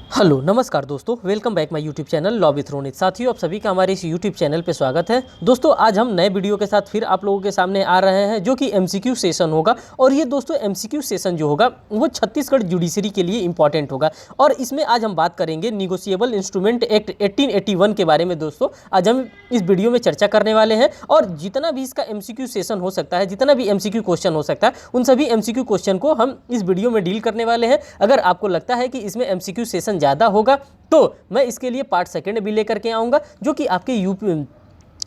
Hello नमस्कार दोस्तों, welcome back my YouTube channel law with Ronit. साथियों, आप सभी का हमारे इस यूट्यूब चैनल पे स्वागत है। दोस्तों, आज हम नए वीडियो के साथ फिर आप लोगों के सामने आ रहे हैं, जो कि एमसीक्यू सेशन होगा। और ये दोस्तों एमसीक्यू सेशन जो होगा वो छत्तीसगढ़ जुडिशरी के लिए इंपॉर्टेंट होगा। और इसमें आज हम बात करेंगे निगोशिएबल इंस्ट्रूमेंट एक्ट 1881 के बारे में। दोस्तों, आज हम इस वीडियो में चर्चा करने वाले हैं और जितना भी इसका एमसीक्यू सेशन हो सकता है, जितना भी एमसीक्यू क्वेश्चन हो सकता है, उन सभी एमसीक्यू क्वेश्चन को हम इस वीडियो में डील करने वाले हैं। अगर आपको लगता है कि इसमें एमसीक्यू सेशन ज़्यादा होगा तो मैं इसके लिए पार्ट सेकंड भी लेकर के आऊँगा, जो कि आपके यूपी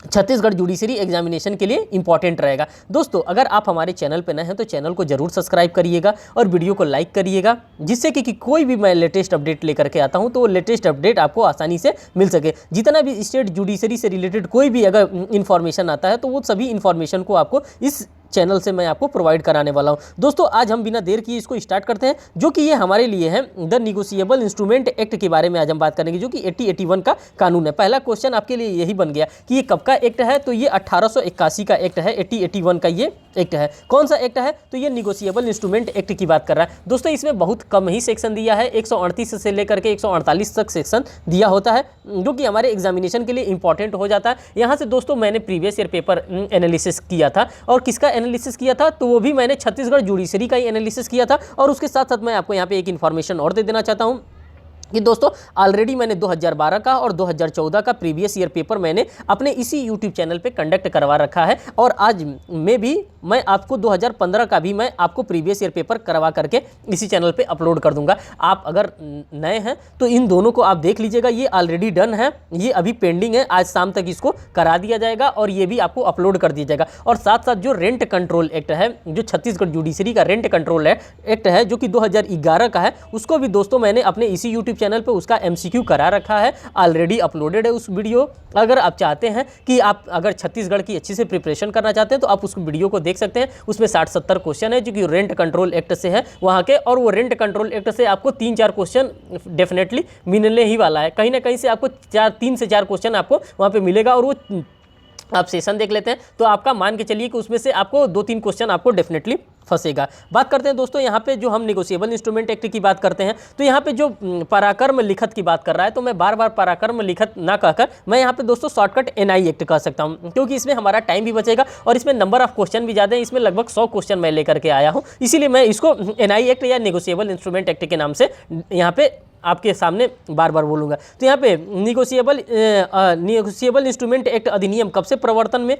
छत्तीसगढ़ जुडिशरी एग्जामिनेशन के लिए इंपॉर्टेंट रहेगा। दोस्तों, अगर आप हमारे चैनल पर नए हैं तो चैनल को जरूर सब्सक्राइब करिएगा और वीडियो को लाइक करिएगा, जिससे कि कोई भी मैं लेटेस्ट अपडेट लेकर के आता हूं तो वो लेटेस्ट अपडेट आपको आसानी से मिल सके। जितना भी स्टेट जुडिशरी से रिलेटेड कोई भी अगर इन्फॉर्मेशन आता है तो वो सभी इन्फॉर्मेशन को आपको इस चैनल से मैं आपको प्रोवाइड कराने वाला हूं। दोस्तों, आज हम बिना देर किए इसको स्टार्ट करते हैं, जो कि ये हमारे लिए है द निगोशिएबल इंस्ट्रूमेंट एक्ट के बारे में आज हम बात करेंगे, जो कि 1881 का कानून है। पहला क्वेश्चन आपके लिए यही बन गया कि ये कब का एक्ट है, तो ये 1881 का एक्ट है। 1881 का ये एक्ट है। कौन सा एक्ट है, तो ये निगोशिएबल इंस्ट्रूमेंट एक्ट की बात कर रहा है। दोस्तों, इसमें बहुत कम ही सेक्शन दिया है, 138 से लेकर के 148 तक सेक्शन दिया होता है, जो कि हमारे एग्जामिनेशन के लिए इंपॉर्टेंट हो जाता है। यहाँ से दोस्तों मैंने प्रीवियस ईयर पेपर एनालिसिस किया था, और किसका एनालिसिस किया था, तो वो भी मैंने छत्तीसगढ़ जुडिशरी का ही एनालिसिस किया था। और उसके साथ साथ मैं आपको यहाँ पे एक इन्फॉर्मेशन और दे देना चाहता हूँ कि दोस्तों ऑलरेडी मैंने 2012 का और 2014 का प्रीवियस ईयर पेपर मैंने अपने इसी यूट्यूब चैनल पे कंडक्ट करवा रखा है। और आज में भी मैं आपको 2015 का भी मैं आपको प्रीवियस ईयर पेपर करवा करके इसी चैनल पे अपलोड कर दूंगा। आप अगर नए हैं तो इन दोनों को आप देख लीजिएगा, ये ऑलरेडी डन है, ये अभी पेंडिंग है। आज शाम तक इसको करा दिया जाएगा और ये भी आपको अपलोड कर दिया जाएगा। और साथ साथ जो रेंट कंट्रोल एक्ट है, जो छत्तीसगढ़ जुडिशरी का रेंट कंट्रोल एक्ट है, जो कि 2011 का है, उसको भी दोस्तों मैंने अपने इसी यूट्यूब चैनल पे उसका एमसीक्यू करा रखा है, ऑलरेडी अपलोडेड है उस वीडियो। अगर आप चाहते हैं कि आप अगर छत्तीसगढ़ की अच्छी से प्रिपरेशन करना चाहते हैं तो आप उस वीडियो को देख सकते हैं। उसमें 60-70 क्वेश्चन है जो कि रेंट कंट्रोल एक्ट से है वहाँ के, और वो रेंट कंट्रोल एक्ट से आपको 3-4 क्वेश्चन डेफिनेटली मिलने ही वाला है। कहीं ना कहीं से आपको 3 से 4 क्वेश्चन आपको वहाँ पे मिलेगा, और वो आप सेशन देख लेते हैं तो आपका मान के चलिए कि उसमें से आपको 2-3 क्वेश्चन आपको डेफिनेटली फंसेगा। बात करते हैं दोस्तों यहाँ पे जो हम निगोशिएबल इंस्ट्रूमेंट एक्ट की बात करते हैं, तो यहाँ पे जो पराक्रम लिखत की बात कर रहा है, तो मैं बार बार पराक्रम लिखत ना कहकर मैं यहाँ पे दोस्तों शॉर्टकट एनआई एक्ट कह सकता हूँ, क्योंकि इसमें हमारा टाइम भी बचेगा और इसमें नंबर ऑफ क्वेश्चन भी ज़्यादा है। इसमें लगभग 100 क्वेश्चन मैं लेकर के आया हूँ, इसीलिए मैं इसको एनआई एक्ट या निगोशिएबल इंस्ट्रूमेंट एक्ट के नाम से यहाँ पे आपके सामने बार बार बोलूँगा। तो यहाँ पे निगोशिएबल इंस्ट्रूमेंट एक्ट अधिनियम कब से प्रवर्तन में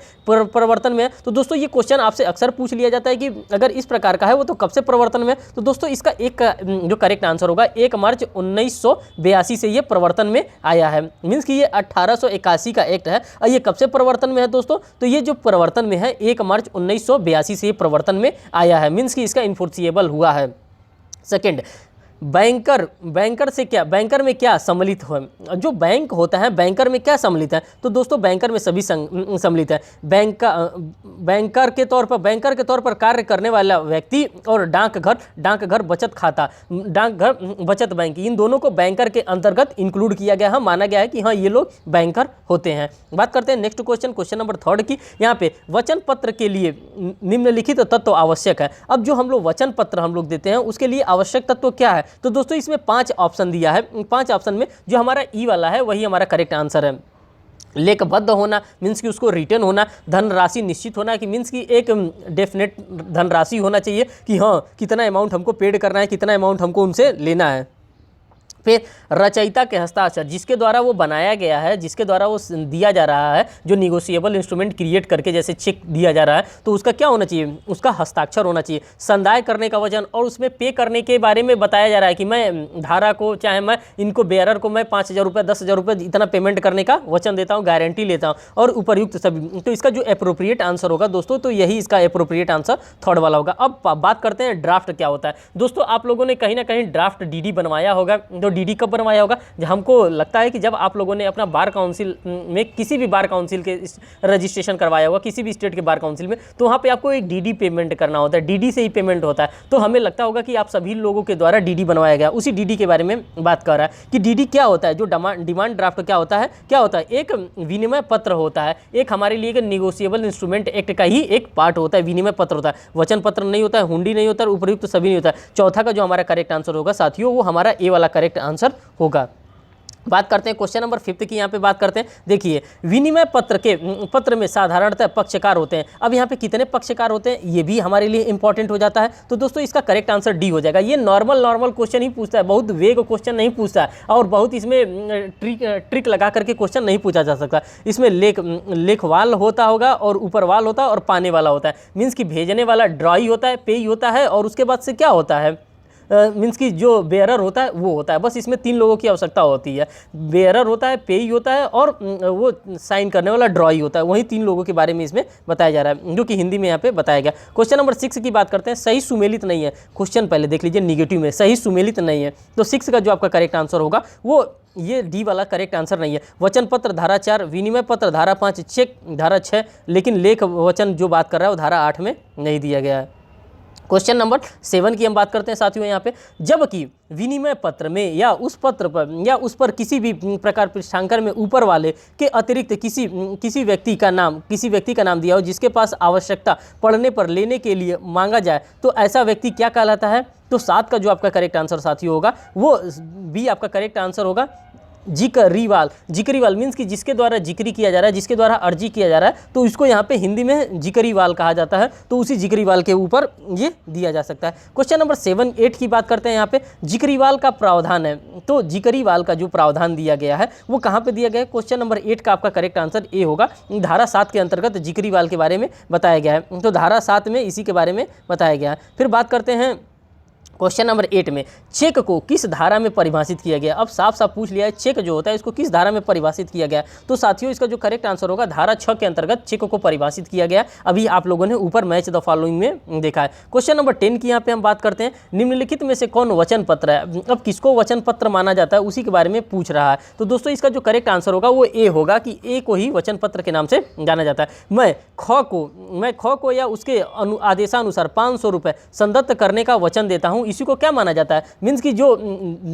है, तो दोस्तों ये क्वेश्चन आपसे अक्सर पूछ लिया जाता है कि अगर इस प्रकार का है वो तो कब से प्रवर्तन में है। तो दोस्तों इसका एक जो करेक्ट आंसर होगा 1 मार्च 1982 से ये प्रवर्तन में आया है। मीन्स कि ये 1881 का एक्ट है। और ये कब से प्रवर्तन में है दोस्तों, तो ये जो प्रवर्तन में है 1 मार्च 1982 से ये प्रवर्तन में आया है। मीन्स कि इसका इन्फोर्सिएबल हुआ है। सेकेंड, बैंकर से क्या, बैंकर में क्या सम्मिलित हो, जो बैंक होता है बैंकर में क्या सम्मिलित है, तो दोस्तों बैंकर में सभी सम्मिलित है। बैंकर के तौर पर कार्य करने वाला व्यक्ति और डाकघर बचत खाता, डाकघर बचत बैंक, इन दोनों को बैंकर के अंतर्गत इंक्लूड किया गया है, माना गया है कि हाँ ये लोग बैंकर होते हैं। बात करते हैं नेक्स्ट क्वेश्चन नंबर 3 की। यहाँ पे वचन पत्र के लिए निम्नलिखित तत्व आवश्यक है। अब जो हम लोग वचन पत्र हम लोग देते हैं उसके लिए आवश्यक तत्व क्या है, तो दोस्तों इसमें 5 ऑप्शन दिया है। 5 ऑप्शन में जो हमारा ई वाला है वही हमारा करेक्ट आंसर है। लेखबद्ध होना, मीन्स कि उसको रिटर्न होना, धनराशि निश्चित होना, कि मीन्स कि एक डेफिनेट धनराशि होना चाहिए कि हाँ कितना अमाउंट हमको पेड करना है, कितना अमाउंट हमको उनसे लेना है। फिर रचयिता के हस्ताक्षर, जिसके द्वारा वो बनाया गया है, जिसके द्वारा वो दिया जा रहा है, जो निगोशिएबल इंस्ट्रूमेंट क्रिएट करके जैसे चेक दिया जा रहा है, तो उसका क्या होना चाहिए, उसका हस्ताक्षर होना चाहिए। संदाय करने का वचन, और उसमें पे करने के बारे में बताया जा रहा है कि मैं धारा को, चाहे मैं इनको बेयरर को मैं 5,000 रुपये 10,000 रुपये इतना पेमेंट करने का वचन देता हूँ, गारंटी लेता हूँ, और उपरयुक्त सभी। तो इसका जो अप्रोप्रिएट आंसर होगा दोस्तों, तो यही इसका अप्रोप्रिएट आंसर 3rd वाला होगा। अब बात करते हैं ड्राफ्ट क्या होता है। दोस्तों आप लोगों ने कहीं ना कहीं ड्राफ्ट डीडी बनवाया होगा। तो डीडी कब बनवाया होगा, हमको लगता है कि जब आप लोगों ने अपना बार काउंसिल में, किसी भी बार काउंसिल के रजिस्ट्रेशन करवाया होगा, किसी भी स्टेट के बार काउंसिल में, तो वहाँ पे आपको एक डीडी पेमेंट करना होता है, डीडी से ही पेमेंट होता है। तो हमें लगता होगा कि आप सभी लोगों के द्वारा डीडी बनवाया गया, उसी डीडी के बारे में बात कर रहा है कि डीडी क्या होता है। जो डिमांड ड्राफ्ट क्या होता है, एक विनिमय पत्र होता है, एक हमारे लिए निगोशिएबल इंस्ट्रूमेंट एक्ट का ही एक पार्ट होता है, विनिमय पत्र होता है, वचन पत्र नहीं होता है, हुंडी नहीं होता है, उपयुक्त सभी नहीं होता है। चौथा का जो हमारा करेक्ट आंसर होगा साथियों, वो हमारा ए वाला करेक्ट आंसर होगा। बात करते हैं क्वेश्चन नंबर 5 की, यहाँ पे बात करते हैं। देखिए, विनिमय पत्र में साधारणतः पक्षकार होते हैं। अब यहाँ पे कितने पक्षकार होते हैं ये भी हमारे लिए इंपॉर्टेंट हो जाता है। तो दोस्तों इसका करेक्ट आंसर डी हो जाएगा। ये नॉर्मल क्वेश्चन ही पूछता है, बहुत वेग क्वेश्चन नहीं पूछता है और बहुत इसमें ट्रिक लगा करके क्वेश्चन नहीं पूछा जा सकता। इसमें लेखवाल होता होगा और ऊपरवाल होता है और पाने वाला होता है। मीन्स कि भेजने वाला ड्रॉई होता है, पेई होता है और उसके बाद से क्या होता है, मीन्स कि जो बेयरर होता है वो होता है। बस इसमें 3 लोगों की आवश्यकता होती है। बेयरर होता है, पेई होता है और वो साइन करने वाला ड्रॉई होता है। वही 3 लोगों के बारे में इसमें बताया जा रहा है, जो कि हिंदी में यहाँ पे बताया गया। क्वेश्चन नंबर 6 की बात करते हैं। सही सुमेलित नहीं है। क्वेश्चन पहले देख लीजिए, निगेटिव में सही सुमेलित नहीं है। तो 6 का जो आपका करेक्ट आंसर होगा वो ये डी वाला करेक्ट आंसर नहीं है। वचन पत्र धारा 4, विनिमय पत्र धारा 5, चेक धारा 6, लेकिन लेख वचन जो बात कर रहा है वो धारा 8 में नहीं दिया गया है। क्वेश्चन नंबर 7 की हम बात करते हैं साथियों यहाँ पे। जबकि विनिमय पत्र में या उस पत्र पर या उस पर किसी भी प्रकार पृष्ठांकन में ऊपर वाले के अतिरिक्त किसी व्यक्ति का नाम दिया हो जिसके पास आवश्यकता पड़ने पर लेने के लिए मांगा जाए, तो ऐसा व्यक्ति क्या कहलाता है। तो 7 का जो आपका करेक्ट आंसर साथियों होगा वो बी आपका करेक्ट आंसर होगा। जिक्रीवाल मीन्स कि जिसके द्वारा जिक्री किया जा रहा है, जिसके द्वारा अर्जी किया जा रहा है, तो इसको यहाँ पे हिंदी में जिक्रीवाल कहा जाता है। तो उसी जिक्रीवाल के ऊपर ये दिया जा सकता है। क्वेश्चन नंबर 7, 8 की बात करते हैं। यहाँ पे जिक्रीवाल का प्रावधान है। तो जिक्रीवाल का जो प्रावधान दिया गया है वो कहाँ पे दिया गया है। क्वेश्चन नंबर 8 का आपका करेक्ट आंसर ए होगा। धारा 7 के अंतर्गत जिक्रीवाल के बारे में बताया गया है। तो धारा 7 में इसी के बारे में बताया गया है। फिर बात करते हैं क्वेश्चन नंबर 8 में, चेक को किस धारा में परिभाषित किया गया। अब साफ साफ पूछ लिया है, चेक जो होता है इसको किस धारा में परिभाषित किया गया। तो साथियों इसका जो करेक्ट आंसर होगा धारा 6 के अंतर्गत चेक को परिभाषित किया गया। अभी आप लोगों ने ऊपर मैच द फॉलोइंग में देखा है। क्वेश्चन नंबर 10 की यहाँ पे हम बात करते हैं। निम्नलिखित में से कौन वचन पत्र है। अब किसको वचन पत्र माना जाता है उसी के बारे में पूछ रहा है। तो दोस्तों इसका जो करेक्ट आंसर होगा वो ए होगा कि ए को ही वचन पत्र के नाम से जाना जाता है। मैं ख को या उसके आदेशानुसार 500 रुपये संदत्त करने का वचन देता हूँ, इसी को क्या माना जाता है। मीन्स कि जो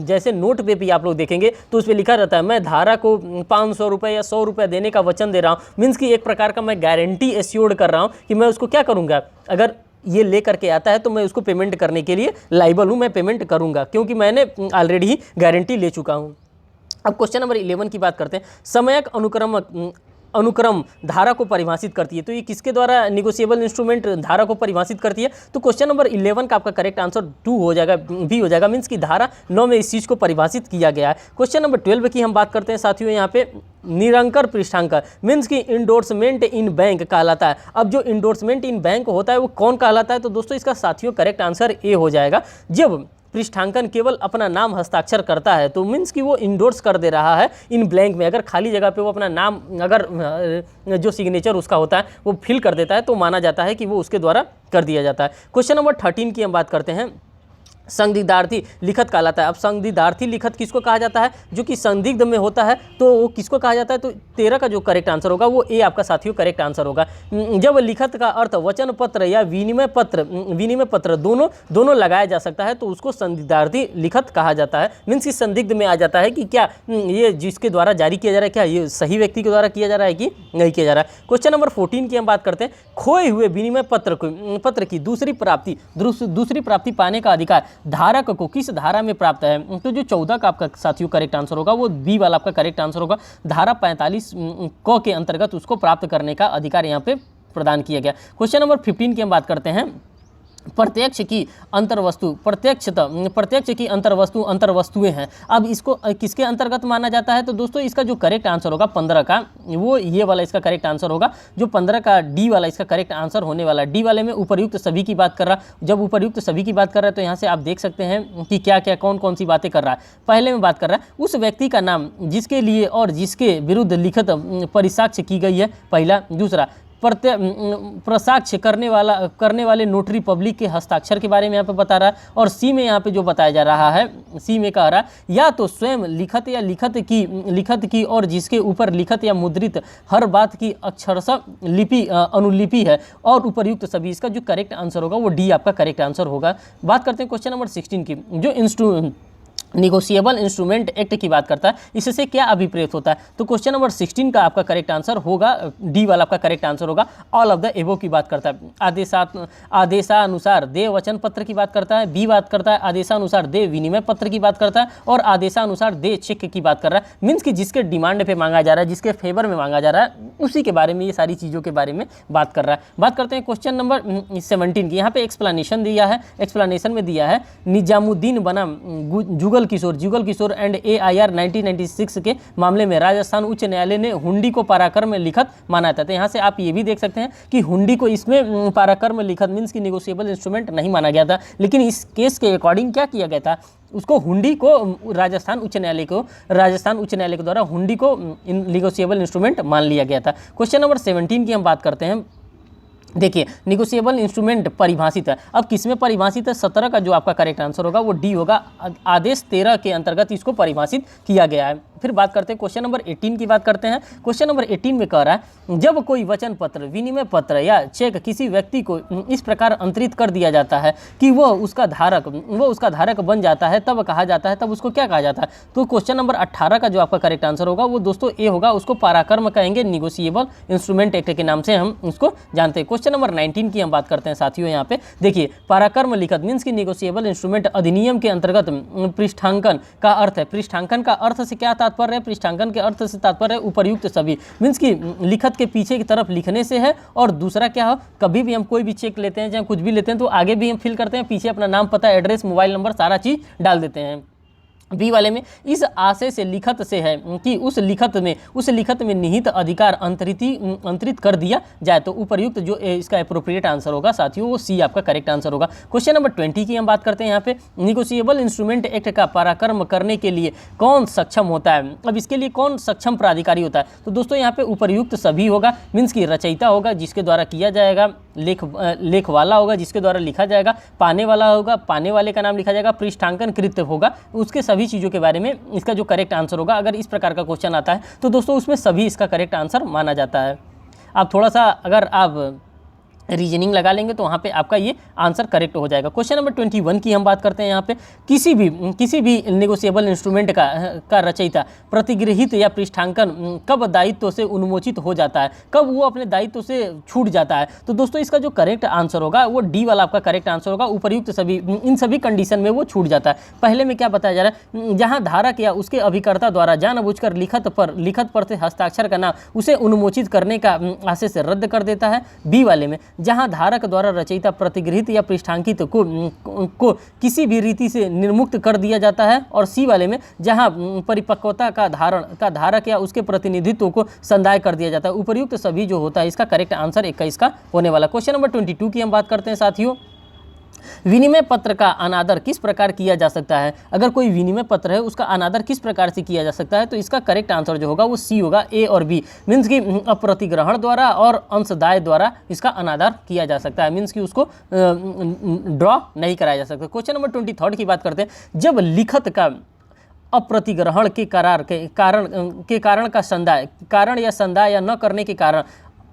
जैसे नोट पे भी आप लोग देखेंगे तो उस पर लिखा रहता है मैं धारा को 500 रुपये या 100 रुपये देने का वचन दे रहा हूँ। मीन्स कि एक प्रकार का मैं गारंटी एश्योर्ड कर रहा हूँ कि मैं उसको क्या करूँगा, अगर ये ले करके आता है तो मैं उसको पेमेंट करने के लिए लाइबल हूँ, मैं पेमेंट करूँगा क्योंकि मैंने ऑलरेडी ही गारंटी ले चुका हूँ। अब क्वेश्चन नंबर 11 की बात करते हैं। समयक अनुक्रम धारा को परिभाषित करती है। तो ये किसके द्वारा निगोशिएबल इंस्ट्रूमेंट धारा को परिभाषित करती है। तो क्वेश्चन नंबर 11 का आपका करेक्ट आंसर 2 हो जाएगा, बी हो जाएगा। मीन्स कि धारा 9 में इस चीज़ को परिभाषित किया गया है। क्वेश्चन नंबर 12 की हम बात करते हैं साथियों यहाँ पे। निरंकर पृष्ठांकन मीन्स कि इंडोर्समेंट इन बैंक कहलाता है। अब जो इंडोर्समेंट इन बैंक होता है वो कौन कहलाता है। तो दोस्तों इसका साथियों करेक्ट आंसर ए हो जाएगा। जब पृष्ठांकन केवल अपना नाम हस्ताक्षर करता है तो मीन्स कि वो इंडोर्स कर दे रहा है इन ब्लैंक में। अगर खाली जगह पे वो अपना नाम, अगर जो सिग्नेचर उसका होता है वो फिल कर देता है तो माना जाता है कि वो उसके द्वारा कर दिया जाता है। क्वेश्चन नंबर 13 की हम बात करते हैं। संदिग्धार्थी लिखत कहलाता है। अब संदिग्धार्थी लिखत किसको कहा जाता है, जो कि संदिग्ध में होता है, तो वो किसको कहा जाता है। तो 13 का जो करेक्ट आंसर होगा वो ए आपका साथियों करेक्ट आंसर होगा। जब लिखत का अर्थ वचन पत्र या विनिमय पत्र दोनों लगाया जा सकता है तो उसको संदिग्धार्थी लिखत कहा जाता है। मीन्स कि संदिग्ध में आ जाता है कि क्या ये जिसके द्वारा जारी किया जा रहा है क्या ये सही व्यक्ति के द्वारा किया जा रहा है कि नहीं किया जा रहा है। क्वेश्चन नंबर 14 की हम बात करते हैं। खोए हुए विनिमय पत्र की दूसरी प्राप्ति पाने का अधिकार धारक को किस धारा में प्राप्त है। तो जो 14 का आपका साथियों करेक्ट आंसर होगा वो बी वाला आपका करेक्ट आंसर होगा। धारा 45 क के अंतर्गत उसको प्राप्त करने का अधिकार यहाँ पे प्रदान किया गया। क्वेश्चन नंबर 15 की हम बात करते हैं। प्रत्यक्ष की अंतर्वस्तुएं हैं। अब इसको किसके अंतर्गत माना जाता है। तो दोस्तों इसका जो करेक्ट आंसर होगा 15 का वो ये वाला इसका करेक्ट आंसर होगा। जो 15 का डी वाला इसका करेक्ट आंसर होने वाला। डी वाले में उपर्युक्त सभी की बात कर रहा। जब उपर्युक्त सभी की बात कर रहा है तो यहाँ से आप देख सकते हैं कि क्या क्या कौन कौन सी बातें कर रहा है। पहले में बात कर रहा है उस व्यक्ति का नाम जिसके लिए और जिसके विरुद्ध लिखित परिसाक्ष्य की गई है, पहला। दूसरा प्रसाक्ष्य करने वाले नोटरी पब्लिक के हस्ताक्षर के बारे में यहाँ पे बता रहा है। और सी में यहाँ पे जो बताया जा रहा है, सी में कह रहा है या तो स्वयं लिखत या लिखत की और जिसके ऊपर लिखत या मुद्रित हर बात की अक्षरशः अनुलिपि है और उपर्युक्त सभी। इसका जो करेक्ट आंसर होगा वो डी आपका करेक्ट आंसर होगा। बात करते हैं क्वेश्चन नंबर 16 की। जो निगोशिएबल इंस्ट्रूमेंट एक्ट की बात करता है, इससे क्या अभिप्रेत होता है? तो क्वेश्चन नंबर 16 का आपका करेक्ट आंसर होगा, डी वाला आपका करेक्ट आंसर होगा, ऑल ऑफ द एबो की बात करता है। आदेशानुसार देय वचन पत्र की बात करता है, बी बात करता है आदेशानुसार देय विनिमय पत्र की बात करता है, और आदेशानुसार देय चेक की बात कर रहा है। मीन्स कि जिसके डिमांड पे मांगा जा रहा है, जिसके फेवर में मांगा जा रहा है, उसी के बारे में, ये सारी चीज़ों के बारे में बात कर रहा है। बात करते हैं क्वेश्चन नंबर 17 की। यहाँ पे एक्सप्लेनेशन दिया है, एक्सप्लेनेशन में दिया है निजामुद्दीन बनाम जुगल किशोर एंड AIR 1996 के मामले में राजस्थान उच्च न्यायालय ने हुंडी को पराक्रम में लिखत माना था। तो यहाँ से आप ये भी देख सकते हैं कि हुंडी को इसमें पराक्रम लिखत मीन्स की निगोशिएबल इंस्ट्रूमेंट नहीं माना गया था, लेकिन इस केस के अकॉर्डिंग क्या किया गया था, उसको हुंडी को राजस्थान उच्च न्यायालय के द्वारा हुंडी को निगोशिएबल इंस्ट्रूमेंट मान लिया गया था। क्वेश्चन नंबर 17 की हम बात करते हैं। देखिए, निगोशिएबल इंस्ट्रूमेंट परिभाषित है, अब किसमें परिभाषित है? 17 का जो आपका करेक्ट आंसर होगा वो डी होगा, आदेश 13 के अंतर्गत इसको परिभाषित किया गया है। फिर बात करते हैं क्वेश्चन नंबर 18 की बात करते हैं। क्वेश्चन नंबर 18 में कह रहा है जब कोई वचन पत्र, विनिमय पत्र या चेक किसी व्यक्ति को इस प्रकार अंतरित कर दिया जाता है कि वो उसका धारक बन जाता है, तब कहा जाता है, तब उसको क्या कहा जाता है? तो क्वेश्चन नंबर 18 का जो आपका करेक्ट आंसर होगा वो दोस्तों ए होगा, उसको पराक्रम कहेंगे, निगोशिएबल इंस्ट्रूमेंट एक्ट के नाम से हम उसको जानते हैं। क्वेश्चन नंबर 19 की हम बात करते हैं साथियों। यहाँ पे देखिए, पराक्रम लिखत मीन्स की निगोशिएबल इंस्ट्रूमेंट अधिनियम के अंतर्गत पृष्ठांकन का अर्थ है। पृष्ठांकन का अर्थ से क्या तात्पर्य है? पृष्ठांकन के अर्थ से तात्पर्य है उपर्युक्त सभी, मीन्स की लिखत के पीछे की तरफ लिखने से है। और दूसरा क्या हो, कभी भी हम कोई भी चेक लेते हैं, चाहे कुछ भी लेते हैं, तो आगे भी हम फिल करते हैं, पीछे अपना नाम, पता, एड्रेस, मोबाइल नंबर, सारा चीज़ डाल देते हैं। बी वाले में इस आशय से लिखत से है कि उस लिखत में निहित अधिकार अंतरित कर दिया जाए। तो उपर्युक्त जो इसका एप्रोप्रिएट आंसर होगा साथियों वो सी आपका करेक्ट आंसर होगा। क्वेश्चन नंबर 20 की हम बात करते हैं। यहाँ पे निगोशिएबल इंस्ट्रूमेंट एक्ट का पराक्रम करने के लिए कौन सक्षम होता है? अब इसके लिए कौन सक्षम प्राधिकारी होता है? तो दोस्तों यहाँ पे उपर्युक्त सभी होगा, मीन्स की रचयिता होगा जिसके द्वारा किया जाएगा, लेख वाला होगा जिसके द्वारा लिखा जाएगा, पाने वाला होगा, पाने वाले का नाम लिखा जाएगा, पृष्ठांकन कृत्य होगा, उसके सभी चीज़ों के बारे में इसका जो करेक्ट आंसर होगा। अगर इस प्रकार का क्वेश्चन आता है तो दोस्तों उसमें सभी इसका करेक्ट आंसर माना जाता है। आप थोड़ा सा अगर आप रीजनिंग लगा लेंगे तो वहाँ पे आपका ये आंसर करेक्ट हो जाएगा। क्वेश्चन नंबर 21 की हम बात करते हैं। यहाँ पे किसी भी निगोशिएबल इंस्ट्रूमेंट का रचयिता प्रतिगृहित या पृष्ठांकन कब दायित्व से उन्मोचित हो जाता है, कब वो अपने दायित्व से छूट जाता है? तो दोस्तों इसका जो करेक्ट आंसर होगा वो डी वाला आपका करेक्ट आंसर होगा, उपर्युक्त सभी, इन सभी कंडीशन में वो छूट जाता है। पहले में क्या बताया जा रहा है, जहाँ धारक या उसके अभिकर्ता द्वारा जानबूझकर लिखत पर से हस्ताक्षर करना उसे उन्मोचित करने का आशय से रद्द कर देता है। बी वाले में जहां धारक द्वारा रचयिता प्रतिगृहित या पृष्ठांकित को किसी भी रीति से निर्मुक्त कर दिया जाता है। और सी वाले में जहां परिपक्वता का धारक या उसके प्रतिनिधित्व को संदाय कर दिया जाता है। उपर्युक्त सभी जो होता है इसका करेक्ट आंसर 21 का होने वाला। क्वेश्चन नंबर 22 की हम बात करते हैं साथियों। विनिमय पत्र का अनादर किस प्रकार किया जा सकता है? अगर कोई विनिमय पत्र है उसका अनादर किस प्रकार से किया जा सकता है? तो इसका करेक्ट आंसर जो होगा वो सी होगा, ए और बी, मीन्स की अप्रतिग्रहण द्वारा और अंशदाय द्वारा इसका अनादर किया जा सकता है, मीन्स की उसको ड्रॉ नहीं कराया जा सकता। क्वेश्चन नंबर 23 की बात करते हैं। जब लिखत का अप्रतिग्रहण के कारण का संदाय, कारण या संदाय या न करने के कारण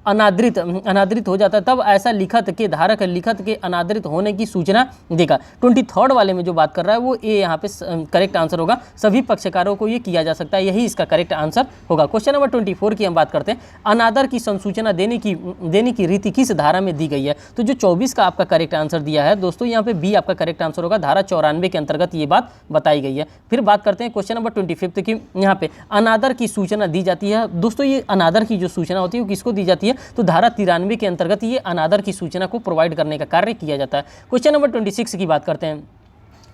अनादरित हो जाता है, तब ऐसा लिखत के धारक लिखत के अनादरित होने की सूचना देगा। 23 वाले में जो बात कर रहा है वो ए यहाँ पे करेक्ट आंसर होगा। सभी पक्षकारों को ये किया जा सकता है, यही इसका करेक्ट आंसर होगा। क्वेश्चन नंबर 24 की हम बात करते हैं। अनादर की संसूचना देने की रीति किस धारा में दी गई है? तो जो 24 का आपका करेक्ट आंसर दिया है दोस्तों, यहाँ पे बी आपका करेक्ट आंसर होगा, धारा 94 के अंतर्गत ये बात बताई गई है। फिर बात करते हैं क्वेश्चन नंबर 25 की। यहाँ पे अनादर की सूचना दी जाती है दोस्तों, ये अनादर की जो सूचना होती है वो किसको दी जाती है? तो धारा 93 के अंतर्गत ये अनादर की सूचना को प्रोवाइड करने का कार्य किया जाता है। क्वेश्चन नंबर 26 की बात करते हैं।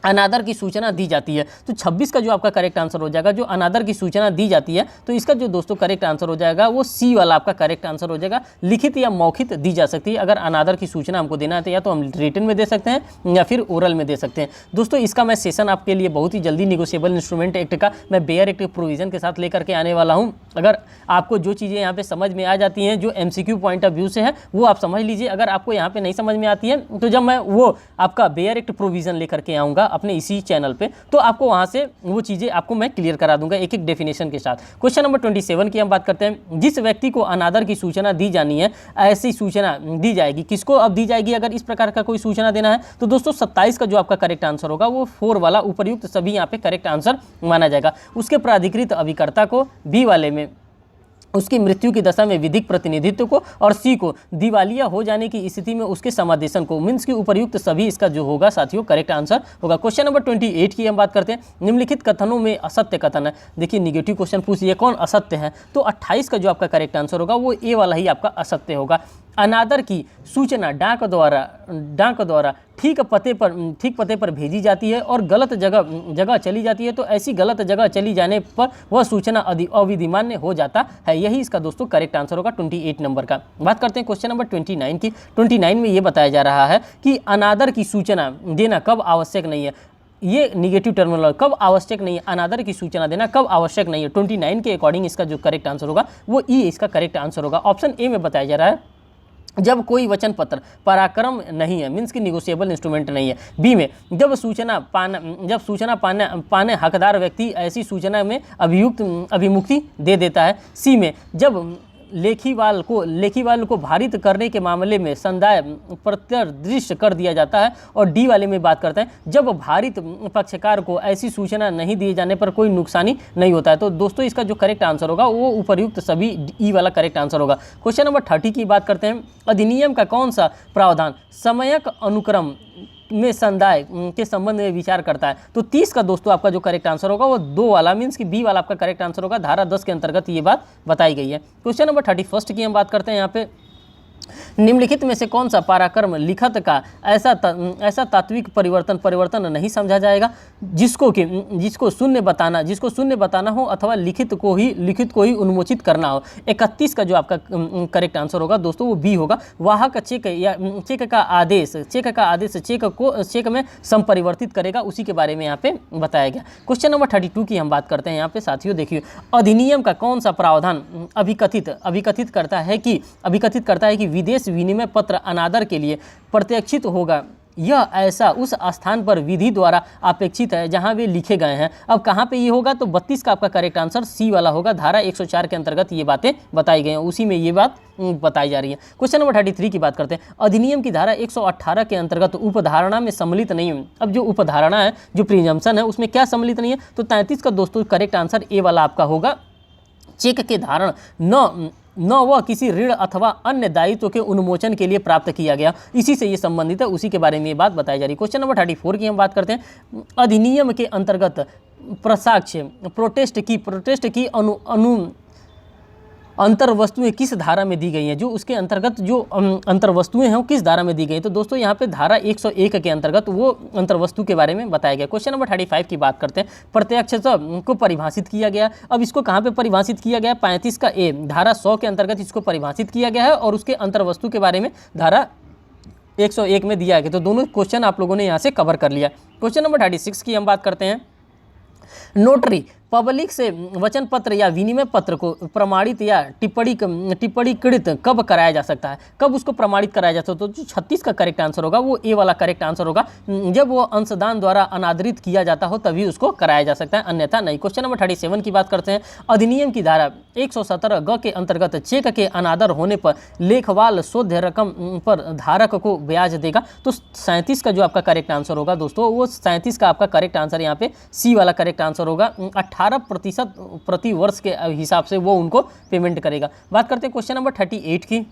अनादर की सूचना दी जाती है, तो 26 का जो आपका करेक्ट आंसर हो जाएगा, जो अनादर की सूचना दी जाती है, तो इसका जो दोस्तों करेक्ट आंसर हो जाएगा वो सी वाला आपका करेक्ट आंसर हो जाएगा। लिखित या मौखित दी जा सकती है। अगर अनादर की सूचना हमको देना है तो या तो हम रिटन में दे सकते हैं या फिर ओरल में दे सकते हैं। दोस्तों इसका मैं सेशन आपके लिए बहुत ही जल्दी निगोशिएबल इंस्ट्रूमेंट एक्ट का मैं बेयर एक्ट प्रोविजन के साथ लेकर के आने वाला हूँ। अगर आपको जो चीज़ें यहाँ पे समझ में आ जाती हैं, जो MCQ पॉइंट ऑफ व्यू से है, वो आप समझ लीजिए। अगर आपको यहाँ पे नहीं समझ में आती है तो जब मैं वो आपका बेयर एक्ट प्रोविजन लेकर के आऊँगा अपने इसी चैनल पे, तो आपको वहाँ से वो चीज़ें आपको मैं क्लियर करा दूंगा एक एक डेफिनेशन के साथ। क्वेश्चन नंबर 27 की हम बात करते हैं। जिस व्यक्ति को अनादर की सूचना दी जानी है, ऐसी सूचना दी जाएगी। किसको अब दी जाएगी अगर इस प्रकार का कोई सूचना देना है? तो दोस्तों 27 का जो आपका करेक्ट आंसर होगा वो 4 वाला उपर्युक्त सभी यहाँ पे करेक्ट आंसर माना जाएगा। उसके प्राधिकृत अभिकर्ता को, बी वाले में उसकी मृत्यु की दशा में विधिक प्रतिनिधित्व को, और सी को दिवालिया हो जाने की स्थिति में उसके समादेशन को। मीन्स की उपर्युक्त सभी इसका जो होगा साथियों करेक्ट आंसर होगा। क्वेश्चन नंबर 28 की हम बात करते हैं। निम्नलिखित कथनों में असत्य कथन है। देखिए निगेटिव क्वेश्चन पूछ लिया कौन असत्य है, तो 28 का जो आपका करेक्ट आंसर होगा वो ए वाला ही आपका असत्य होगा। अनादर की सूचना डाक द्वारा ठीक पते पर भेजी जाती है और गलत जगह चली जाती है, तो ऐसी गलत जगह चली जाने पर वह सूचना अविधिमान्य हो जाता है। यही इसका दोस्तों करेक्ट आंसर होगा 28 नंबर का। बात करते हैं क्वेश्चन नंबर 29 की। 29 में ये बताया जा रहा है कि अनादर की सूचना देना कब आवश्यक नहीं है। ये निगेटिव टर्मिनोलॉजी, कब आवश्यक नहीं है अनादर की सूचना देना, कब आवश्यक नहीं है। 29 के अकॉर्डिंग इसका जो करेक्ट आंसर होगा वो ई इसका करेक्ट आंसर होगा। ऑप्शन ए में बताया जा रहा है जब कोई वचन पत्र पराक्रम नहीं है, मीन्स की निगोशिएबल इंस्ट्रूमेंट नहीं है। बी में जब सूचना पाने हकदार व्यक्ति ऐसी सूचना में अभिमुक्ति दे देता है। सी में जब लेखीवाल को भारित करने के मामले में संदाय प्रत्यर्दृष्ट कर दिया जाता है। और डी वाले में बात करते हैं जब भारित पक्षकार को ऐसी सूचना नहीं दिए जाने पर कोई नुकसानी नहीं होता है। तो दोस्तों इसका जो करेक्ट आंसर होगा वो उपर्युक्त सभी ई वाला करेक्ट आंसर होगा। क्वेश्चन नंबर 30 की बात करते हैं। अधिनियम का कौन सा प्रावधान समयक अनुक्रम में संदाय के संबंध में विचार करता है? तो 30 का दोस्तों आपका जो करेक्ट आंसर होगा वो 2 वाला मीन्स कि बी वाला आपका करेक्ट आंसर होगा। धारा 10 के अंतर्गत ये बात बताई गई है। क्वेश्चन नंबर 31 की हम बात करते हैं। यहाँ पे निम्नलिखित में से कौन सा पराक्रम लिखत का ऐसा तात्विक परिवर्तन नहीं समझा जाएगा जिसको शून्य बताना हो अथवा लिखित को ही उन्मोचित करना हो। 31 का जो आपका करेक्ट आंसर होगा दोस्तों वो बी होगा। वाहक चेक का आदेश चेक में संपरिवर्तित करेगा, उसी के बारे में यहाँ पे बताया गया। क्वेश्चन नंबर 32 की हम बात करते हैं। यहाँ पे साथियों देखिए अधिनियम का कौन सा प्रावधान अभिकथित करता है कि विदेश विनिमय पत्र अनादर के लिए प्रत्यक्षित होगा। यह ऐसा उस स्थान पर विधि द्वारा अपेक्षित है जहां वे लिखे गए हैं। अब कहां पे ये होगा, तो 32 का आपका करेक्ट आंसर सी वाला होगा। धारा 104 के अंतर्गत ये बातें बताई गई हैं, उसी में ये बात बताई जा रही है। क्वेश्चन नंबर 33 की बात करते हैं। अधिनियम की धारा 118 के अंतर्गत उपधारणा में सम्मिलित नहीं है। अब जो उपधारणा है, जो प्रिजम्पशन है, उसमें क्या सम्मिलित नहीं है, तो 33 का दोस्तों करेक्ट आंसर ए वाला आपका होगा। चेक के धारण न वह किसी ऋण अथवा अन्य दायित्व के उन्मोचन के लिए प्राप्त किया गया, इसी से ये संबंधित है, उसी के बारे में ये बात बताई जा रही है। क्वेश्चन नंबर 34 की हम बात करते हैं। अधिनियम के अंतर्गत प्रसाक्ष्य प्रोटेस्ट की अंतर वस्तुएं किस धारा में दी गई हैं? जो उसके अंतर्गत जो अंतर वस्तुएं हैं वो किस धारा में दी गई हैं? तो दोस्तों यहाँ पे धारा 101 के अंतर्गत वो अंतर वस्तु के बारे में बताया गया। क्वेश्चन नंबर 35 की बात करते हैं। प्रत्यक्ष को परिभाषित किया गया। अब इसको कहाँ पे परिभाषित किया गया? 35 का ए धारा 100 के अंतर्गत इसको परिभाषित किया गया है और उसके अंतर वस्तु के बारे में धारा 101 में दिया गया। तो दोनों क्वेश्चन आप लोगों ने यहाँ से कवर कर लिया। क्वेश्चन नंबर 36 की हम बात करते हैं। नोटरी पब्लिक से वचन पत्र या विनिमय पत्र को प्रमाणित या टिप्पणीकृत कब कराया जा सकता है? कब उसको प्रमाणित कराया जा सकता है? तो जो 36 का करेक्ट आंसर होगा वो ए वाला करेक्ट आंसर होगा। जब वो अंशदान द्वारा अनादरित किया जाता हो तभी उसको कराया जा सकता है, अन्यथा नहीं। क्वेश्चन नंबर 37 की बात करते हैं। अधिनियम की धारा 117 ग के अंतर्गत चेक के अनादर होने पर लेखवाल शोध्य रकम पर धारक को ब्याज देगा। तो 37 का जो आपका करेक्ट आंसर होगा दोस्तों वो 37 का आपका करेक्ट आंसर यहाँ पे सी वाला करेक्ट आंसर होगा। 18% प्रति वर्ष के हिसाब से वो उनको पेमेंट करेगा। बात करते हैं क्वेश्चन नंबर 38 की।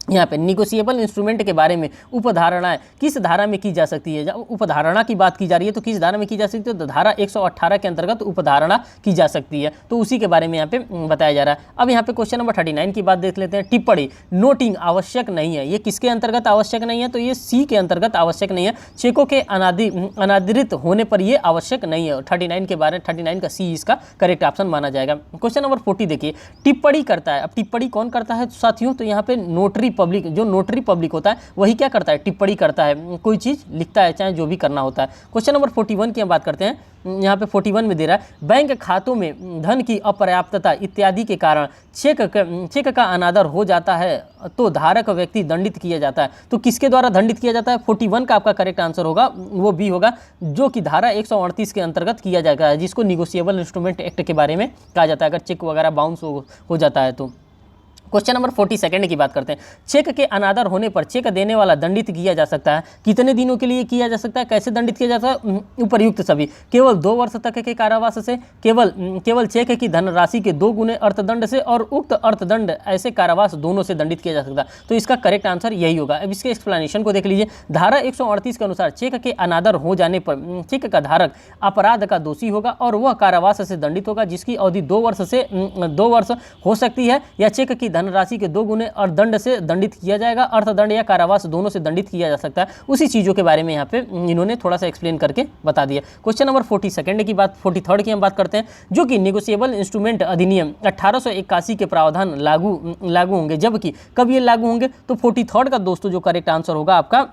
यहाँ पे निगोशिएबल इंस्ट्रूमेंट के बारे में उपधारणाएं किस धारा में की जा सकती है? जब उपधारणा की बात की जा रही है तो किस धारा में की जा सकती है? तो धारा 118 के अंतर्गत उपधारणा की जा सकती है, तो उसी के बारे में यहाँ पे बताया जा रहा है। अब यहाँ पे क्वेश्चन नंबर 39 की बात देख लेते हैं। टिप्पणी नोटिंग आवश्यक नहीं है, ये किसके अंतर्गत आवश्यक नहीं है? तो ये सी के अंतर्गत आवश्यक नहीं है। चेकों के अनादरित होने पर ये आवश्यक नहीं है। 39 का सी इसका करेक्ट ऑप्शन माना जाएगा। क्वेश्चन नंबर 40 देखिए, टिप्पणी करता है। अब टिप्पणी कौन करता है साथियों? तो यहाँ पे नोटरी पब्लिक, जो नोटरी पब्लिक होता है वही क्या करता है, टिप्पणी करता है, कोई चीज़ लिखता है, चाहे जो भी करना होता है। क्वेश्चन नंबर 41 की हम बात करते हैं। यहाँ पे 41 में दे रहा है बैंक खातों में धन की अपर्याप्तता इत्यादि के कारण चेक का अनादर हो जाता है तो धारक व्यक्ति दंडित किया जाता है। तो किसके द्वारा दंडित किया जाता है? 41 का आपका करेक्ट आंसर होगा वो बी होगा, जो कि धारा 138 के अंतर्गत किया जाएगा, जिसको निगोशिएबल इंस्ट्रूमेंट एक्ट के बारे में कहा जाता है अगर चेक वगैरह बाउंस हो जाता है तो। क्वेश्चन नंबर 42 की बात करते हैं। चेक के अनादर होने पर चेक देने वाला दंडित किया जा सकता है। कितने दिनों के लिए किया जा सकता है, कैसे दंडित किया जाता है? उपर्युक्त सभी, केवल 2 वर्ष तक के कारावास से, केवल चेक की धनराशि के 2 गुने अर्थदंड से, और उक्त अर्थदंड ऐसे कारावास दोनों से दंडित किया जा सकता है। तो इसका करेक्ट आंसर यही होगा। अब इसके एक्सप्लेनेशन को देख लीजिए। धारा 138 के अनुसार चेक के अनादर हो जाने पर चेक का धारक अपराध का दोषी होगा और वह कारावास से दंडित होगा, जिसकी अवधि 2 वर्ष हो सकती है, या चेक की धनराशि के 2 गुने और दंड से दंडित किया जाएगा। अर्थदंड या कारावास दोनों से दंडित किया जा सकता है। उसी चीज़ों के बारे में यहाँ पे इन्होंने थोड़ा सा एक्सप्लेन करके बता दिया। क्वेश्चन नंबर 42 की बात, 43 की हम बात करते हैं, जो कि निगोशिएबल इंस्ट्रूमेंट अधिनियम 1881 के प्रावधान लागू होंगे। जबकि कब ये लागू होंगे? तो 43 का दोस्तों जो करेक्ट आंसर होगा आपका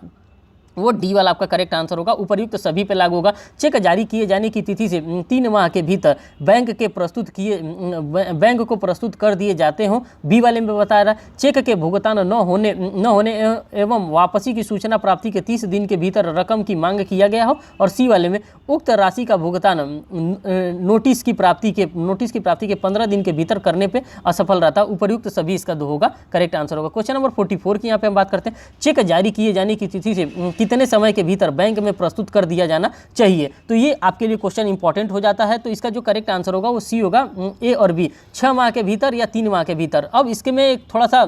वो डी वाला आपका करेक्ट आंसर होगा। उपर्युक्त सभी पे लागू होगा। चेक जारी किए जाने की तिथि से 3 माह के भीतर बैंक को प्रस्तुत कर दिए जाते हों। बी वाले में बता रहा है चेक के भुगतान न होने एवं वापसी की सूचना प्राप्ति के 30 दिन के भीतर रकम की मांग किया गया हो। और सी वाले में उक्त राशि का भुगतान नोटिस की प्राप्ति के 15 दिन के भीतर करने पर असफल रहता। उपर्युक्त सभी इसका दो होगा, करेक्ट आंसर होगा। क्वेश्चन नंबर 44 की यहाँ पे हम बात करते हैं। चेक जारी किए जाने की तिथि से कितने समय के भीतर बैंक में प्रस्तुत कर दिया जाना चाहिए? तो ये आपके लिए क्वेश्चन इंपॉर्टेंट हो जाता है। तो इसका जो करेक्ट आंसर होगा वो सी होगा, ए और बी, 6 माह के भीतर या 3 माह के भीतर। अब इसके में एक थोड़ा सा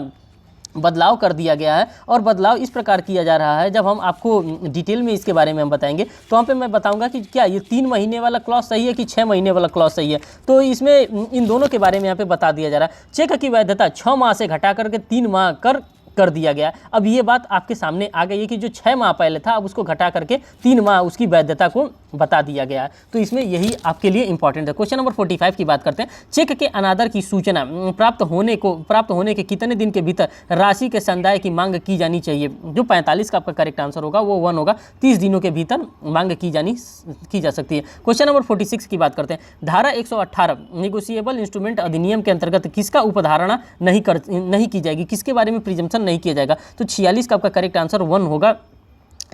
बदलाव कर दिया गया है, और बदलाव इस प्रकार किया जा रहा है। जब हम आपको डिटेल में इसके बारे में हम बताएंगे तो वहाँ पे मैं बताऊंगा कि क्या ये 3 महीने वाला क्लॉज सही है कि 6 महीने वाला क्लॉज सही है। तो इसमें इन दोनों के बारे में यहाँ पे बता दिया जा रहा है। चेक की वैधता 6 माह से घटा करके 3 माह कर दिया गया। अब ये बात आपके सामने आ गई है कि जो 6 माह पहले था अब उसको घटा करके 3 माह उसकी वैधता को बता दिया गया है। तो इसमें यही आपके लिए इंपॉर्टेंट है। क्वेश्चन नंबर 45 की बात करते हैं। चेक के अनादर की सूचना प्राप्त होने के कितने दिन के भीतर राशि के संदाय की मांग की जानी चाहिए? जो 45 का आपका करेक्ट आंसर होगा वो 1 होगा, 30 दिनों के भीतर मांग की जा सकती है। क्वेश्चन नंबर 46 की बात करते हैं। धारा 118 निगोशिएबल इंस्ट्रूमेंट अधिनियम के अंतर्गत किसका उपधारणा नहीं की जाएगी, किसके बारे में प्रिजम्पशन नहीं किया जाएगा? तो 46 का आपका करेक्ट आंसर 1 होगा।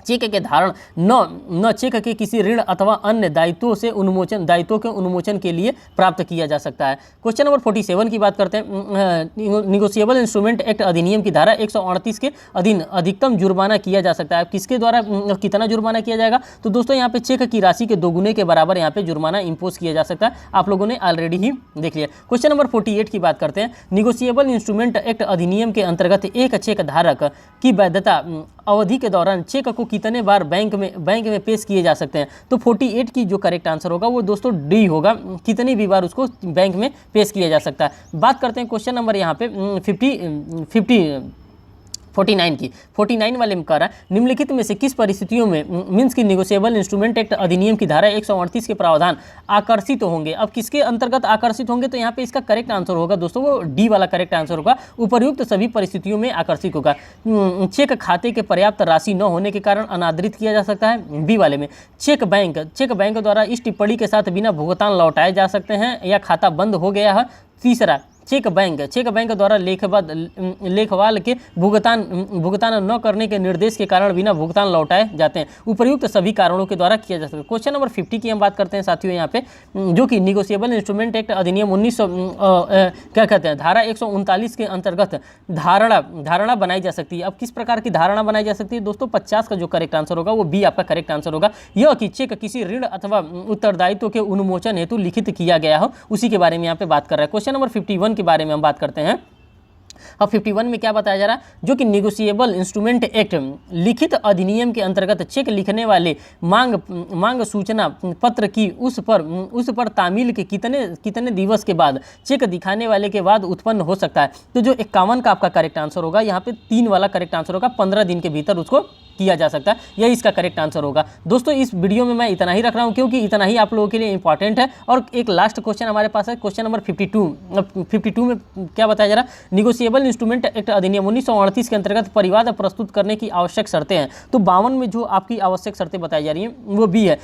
चेक के धारण न चेक के किसी ऋण अथवा अन्य दायित्वों के उन्मोचन के लिए प्राप्त किया जा सकता है। क्वेश्चन नंबर 47 की बात करते हैं। निगोशिएबल इंस्ट्रूमेंट एक्ट अधिनियम की धारा 138 के अधीन अधिकतम जुर्माना किया जा सकता है। किसके द्वारा कितना जुर्माना किया जाएगा? तो दोस्तों यहाँ पे चेक की राशि के 2 गुने के बराबर यहाँ पे जुर्माना इंपोज किया जा सकता है। आप लोगों ने ऑलरेडी ही देख लिया। क्वेश्चन नंबर 48 की बात करते हैं। निगोशिएबल इंस्ट्रूमेंट एक्ट अधिनियम के अंतर्गत एक चेक धारक की वैधता अवधि के दौरान चेक को कितने बार बैंक में पेश किए जा सकते हैं? तो 48 की जो करेक्ट आंसर होगा वो दोस्तों डी होगा, कितनी भी बार उसको बैंक में पेश किया जा सकता है। बात करते हैं क्वेश्चन नंबर यहाँ पे 49 की। 49 वाले में कह रहा है निम्नलिखित में से किस परिस्थितियों में मीन्स की निगोशिएबल इंस्ट्रूमेंट एक्ट अधिनियम की धारा 138 के प्रावधान आकर्षित होंगे? अब किसके अंतर्गत आकर्षित होंगे? तो यहाँ पे इसका करेक्ट आंसर होगा दोस्तों वो डी वाला करेक्ट आंसर होगा। उपर्युक्त सभी परिस्थितियों में आकर्षित होगा। चेक खाते के पर्याप्त राशि न होने के कारण अनादरित किया जा सकता है। बी वाले में चेक बैंक द्वारा इस टिप्पणी के साथ बिना भुगतान लौटाए जा सकते हैं या खाता बंद हो गया है। तीसरा चेक बैंक द्वारा लेखवाल के भुगतान न करने के निर्देश के कारण बिना भुगतान लौटाए जाते हैं। उपर्युक्त सभी कारणों के द्वारा किया जा सकता है। क्वेश्चन नंबर 50 की हम बात करते हैं साथियों यहाँ पे, जो कि निगोशिएबल इंस्ट्रूमेंट एक्ट अधिनियम 1900 क्या कहते हैं धारा 139 के अंतर्गत धारणा बनाई जा सकती है। अब किस प्रकार की धारणा बनाई जा सकती है दोस्तों? 50 का जो करेक्ट आंसर होगा वो बी आपका करेक्ट आंसर होगा। यह कि चेक किसी ऋण अथवा उत्तरदायित्व के उन्मोचन हेतु लिखित किया गया हो, उसी के बारे में यहाँ पे बात कर रहा है। क्वेश्चन नंबर 51 के बारे में हम बात करते हैं। अब 51 में क्या बताया जा रहा है? जो कि निगोशिएबल इंस्ट्रूमेंट एक्ट लिखित अधिनियम के अंतर्गत चेक लिखने वाले मांग सूचना पत्र की उस पर तामील के कितने दिवस के बाद चेक दिखाने वाले के बाद उत्पन्न हो सकता है? तो जो 51 का आपका करेक्ट आंसर होगा यहाँ पे 3 वाला करेक्ट आंसर होगा, 15 दिन के भीतर उसको किया जा सकता है, यही इसका करेक्ट आंसर होगा। दोस्तों इस वीडियो में मैं इतना ही रख रहा हूँ क्योंकि इतना ही आप लोगों के लिए इंपॉर्टेंट है। और एक लास्ट क्वेश्चन हमारे पास है, क्वेश्चन नंबर 52 में क्या बताया जा रहा है, निगोशिएबल इंस्ट्रूमेंट एक्ट अधिनियम 1938 के अंतर्गत परिवाद प्रस्तुत करने की आवश्यक शर्तें हैं। तो 52 में जो आपकी आवश्यक शर्तें बताई जा रही हैं वो भी है,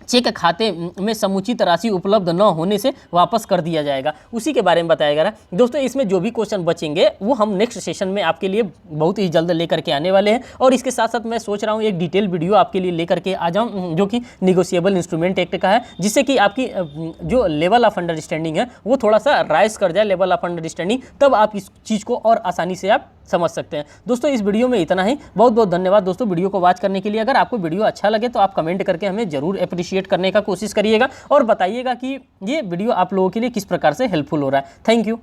चेक खाते में समुचित राशि उपलब्ध न होने से वापस कर दिया जाएगा, उसी के बारे में बताया जा रहा है। दोस्तों इसमें जो भी क्वेश्चन बचेंगे वो हम नेक्स्ट सेशन में आपके लिए बहुत ही जल्द लेकर के आने वाले हैं। और इसके साथ साथ मैं सोच रहा हूँ एक डिटेल वीडियो आपके लिए लेकर के आ जाऊँ जो कि निगोशिएबल इंस्ट्रूमेंट एक्ट का है, जिससे कि आपकी जो लेवल ऑफ अंडरस्टैंडिंग है वो थोड़ा सा राइज कर जाए, लेवल ऑफ अंडरस्टैंडिंग, तब आप इस चीज़ को और आसानी से आप समझ सकते हैं। दोस्तों इस वीडियो में इतना ही, बहुत बहुत धन्यवाद दोस्तों वीडियो को वॉच करने के लिए। अगर आपको वीडियो अच्छा लगे तो आप कमेंट करके हमें जरूर अप्रिशिएट करने का कोशिश करिएगा और बताइएगा कि ये वीडियो आप लोगों के लिए किस प्रकार से हेल्पफुल हो रहा है। Thank you.